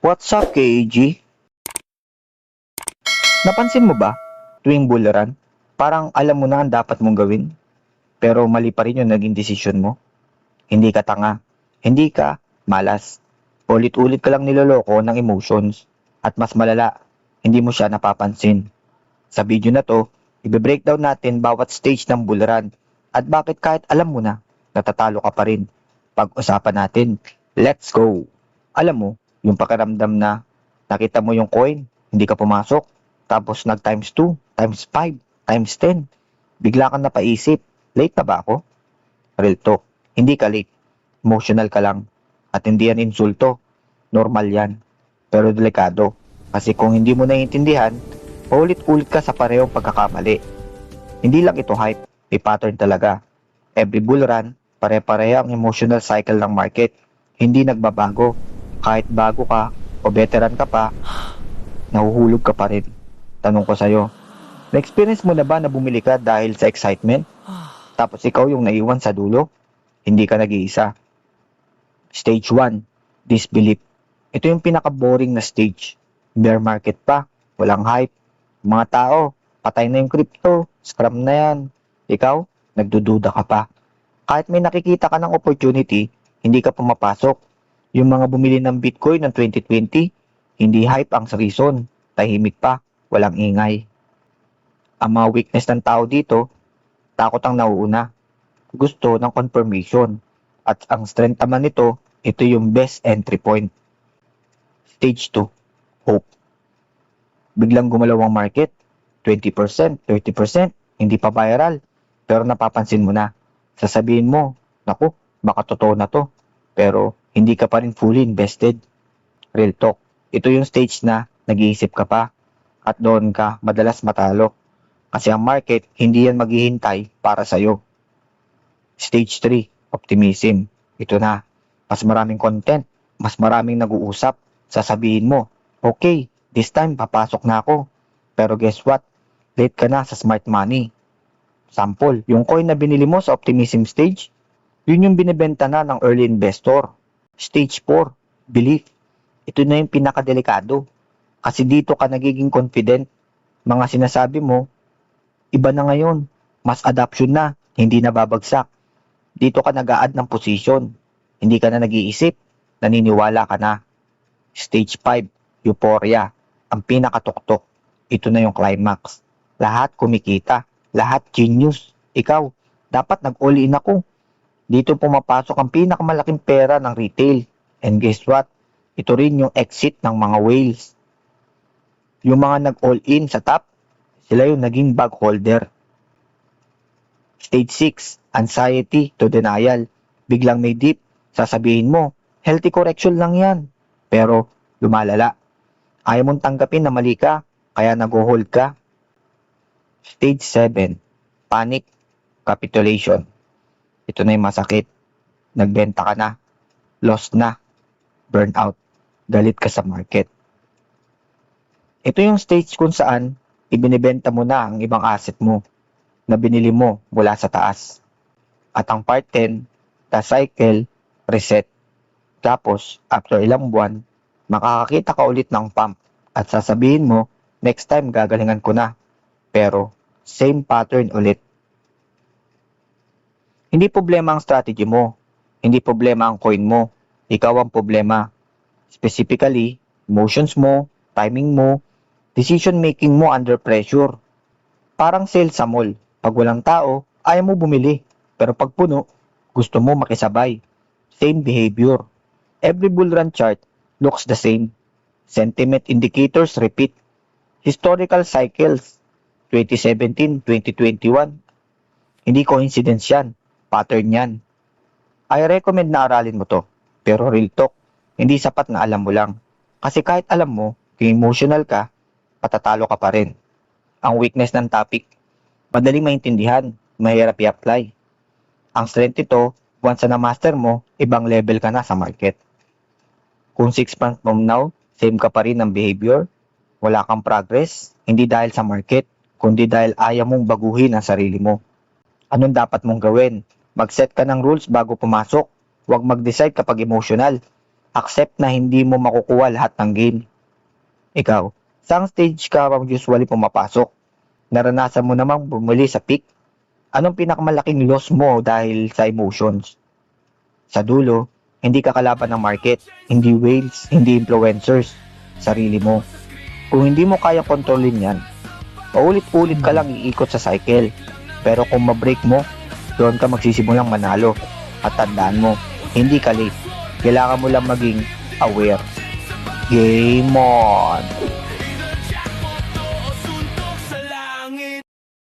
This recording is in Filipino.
What's up, KAG? Napansin mo ba, tuwing bularan, parang alam mo na ang dapat mong gawin, pero mali pa rin yung naging desisyon mo? Hindi ka tanga, hindi ka malas. Ulit-ulit ka lang niloloko ng emotions, at mas malala, hindi mo siya napapansin. Sa video na to, ibe-breakdown natin bawat stage ng bularan, at bakit kahit alam mo na, natatalo ka pa rin. Pag-usapan natin, let's go! Alam mo, yung pakiramdam na nakita mo yung coin, hindi ka pumasok, tapos nag times 2, times 5, times 10. Bigla kang napaisip, late na ba ako? Real talk, hindi ka late. Emotional ka lang. At hindi yan insulto. Normal yan. Pero delikado. Kasi kung hindi mo naiintindihan, paulit-ulit ka sa parehong pagkakamali. Hindi lang ito hype, may pattern talaga. Every bull run, pare-pareha ang emotional cycle ng market. Hindi nagbabago. Kahit bago ka o veteran ka pa, nahuhulog ka pa rin. Tanong ko sa'yo, na-experience mo na ba na bumili ka dahil sa excitement? Tapos ikaw yung naiwan sa dulo? Hindi ka nag-iisa. Stage 1, disbelief. Ito yung pinaka-boring na stage. Bear market pa, walang hype. Mga tao, patay na yung crypto, scam na yan. Ikaw, nagdududa ka pa. Kahit may nakikita ka ng opportunity, hindi ka pumapasok. Yung mga bumili ng Bitcoin ng 2020, hindi hype ang reason. Tahimik pa, walang ingay. Ang mga weakness ng tao dito, takot ang nauuna. Gusto ng confirmation. At ang strength naman nito, ito yung best entry point. Stage 2, hope. Biglang gumalaw ang market, 20%, 30%, hindi pa viral. Pero napapansin mo na. Sasabihin mo, naku, baka totoo na to. Pero hindi ka pa rin fully invested. Real talk. Ito yung stage na nag-iisip ka pa at doon ka madalas matalo. Kasi ang market hindi yan maghihintay para sa'yo. Stage 3, optimism. Ito na. Mas maraming content. Mas maraming nag-uusap. Sasabihin mo, okay, this time papasok na ako. Pero guess what? Late ka na sa smart money. Sample, yung coin na binili mo sa optimism stage, yun yung binibenta na ng early investor. Stage 4, belief. Ito na yung pinakadelikado. Kasi dito ka nagiging confident. Mga sinasabi mo, iba na ngayon. Mas adoption na, hindi na babagsak. Dito ka nag-a-add ng position. Hindi ka na nag-iisip, naniniwala ka na. Stage 5, euphoria. Ang pinakatuktok. Ito na yung climax. Lahat kumikita. Lahat genius. Ikaw, dapat nag-all in ako. Dito pumapasok ang pinakamalaking pera ng retail. And guess what? Ito rin yung exit ng mga whales. Yung mga nag-all in sa top, sila yung naging bag holder. Stage 6, anxiety to denial. Biglang may dip, sasabihin mo, healthy correction lang yan. Pero lumalala. Ayaw mong tanggapin na mali ka, kaya nag-hold ka. Stage 7, panic, capitulation. Ito na yung masakit. Nagbenta ka na, lost na, burnout, galit ka sa market. Ito yung stage kung saan ibinibenta mo na ang ibang asset mo na binili mo mula sa taas. At ang part 10, the cycle, reset. Tapos, after ilang buwan, makakakita ka ulit ng pump at sasabihin mo, next time gagalingan ko na. Pero, same pattern ulit. Hindi problema ang strategy mo. Hindi problema ang coin mo. Ikaw ang problema. Specifically, emotions mo, timing mo, decision making mo under pressure. Parang sale sa mall. Pag walang tao, ayaw mo bumili. Pero pag puno, gusto mo makisabay. Same behavior. Every bull run chart looks the same. Sentiment indicators repeat. Historical cycles, 2017, 2021. Hindi coincidence yan. Pattern yan. I recommend na aralin mo to. Pero real talk, hindi sapat na alam mo lang. Kasi kahit alam mo, kung emotional ka, patatalo ka pa rin. Ang weakness ng topic, madaling maintindihan, mahirap i-apply. Ang strength ito, once na master mo, ibang level ka na sa market. Kung 6 months from now, same ka pa rin ng behavior, wala kang progress, hindi dahil sa market, kundi dahil ayaw mong baguhin ang sarili mo. Anong dapat mong gawin? Mag-set ka ng rules bago pumasok. Huwag mag-decide kapag emotional. Accept na hindi mo makukuha lahat ng game. Ikaw, saang stage ka usually pumapasok? Naranasan mo namang bumili sa peak? Anong pinakamalaking loss mo dahil sa emotions? Sa dulo, hindi ka kalaban ng market, hindi whales, hindi influencers, sarili mo. Kung hindi mo kaya kontrolin yan, paulit-ulit ka lang iikot sa cycle. Pero kung ma-break mo, doon ka magsisimulang manalo. At tandaan mo, hindi ka late. Kailangan mo lang maging aware. Game on!